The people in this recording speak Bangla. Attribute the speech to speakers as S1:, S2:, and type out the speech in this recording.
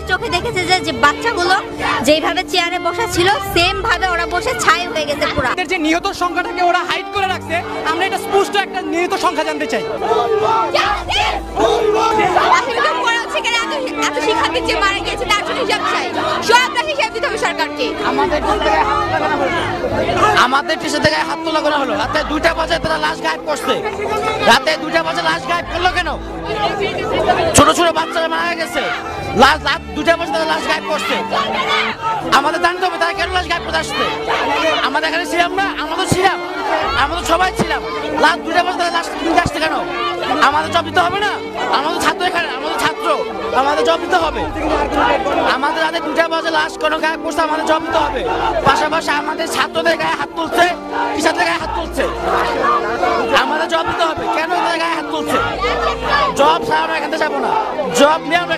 S1: চোখে দেখেছে যে বাচ্চাগুলো যেইভাবে চেয়ারে বসা ছিল সেম ভাবে ওরা বসে ছাই হয়ে গেছে পুরো।
S2: যে নিহত সংখ্যাটাকে ওরা হাইড করে রাখছে, আমরা এটা স্পষ্ট একটা নিহত সংখ্যা জানতে চাই।
S1: এত শিক্ষার্থী যে মারা গিয়েছে তার জন্য হিসাব চাই, সবটা হিসাব দিতে হবে সরকারকে।
S3: আমাদের টিচার থেকে হাত তোলা করা হলো। রাতে 2টা বাজে তারা লাশ গায়েব করছে। রাতে 2টা বাজে লাশ গায়েব করলো কেন? ছোট ছোট বাচ্চারা মারা গেছে, রাত 2টা বাজে তারা লাশ গায়েব করছে। আমাদের জানতে হবে তারা কেন লাশ গায়েব করতে আসছে। আমাদের এখানে ছিলাম না, আমরা ছিলাম, আমরা সবাই ছিলাম। রাত 2টা বাজে তারা লাশ কিনতে আসছে কেন? আমাদের জব দিতে হবে না? আমাদের ছাত্র এখানে, আমাদের ছাত্র, আমাদের জব দিতে হবে। আমাদের রাতে 2টা বাজে লাশ কোনো গায়েব করছে, আমাদের জব দিতে হবে। পাশাপাশি আমাদের ছাত্রদের গায়ে হাত তুলছে, টিচারদের গায়ে হাত তুলছে, আমাদের জব দিতে হবে। কেন এদের গায়ে হাত তুলছে? জব ছাড়া আমরা এখান থেকে যাবো না, জব নিয়ে আমরা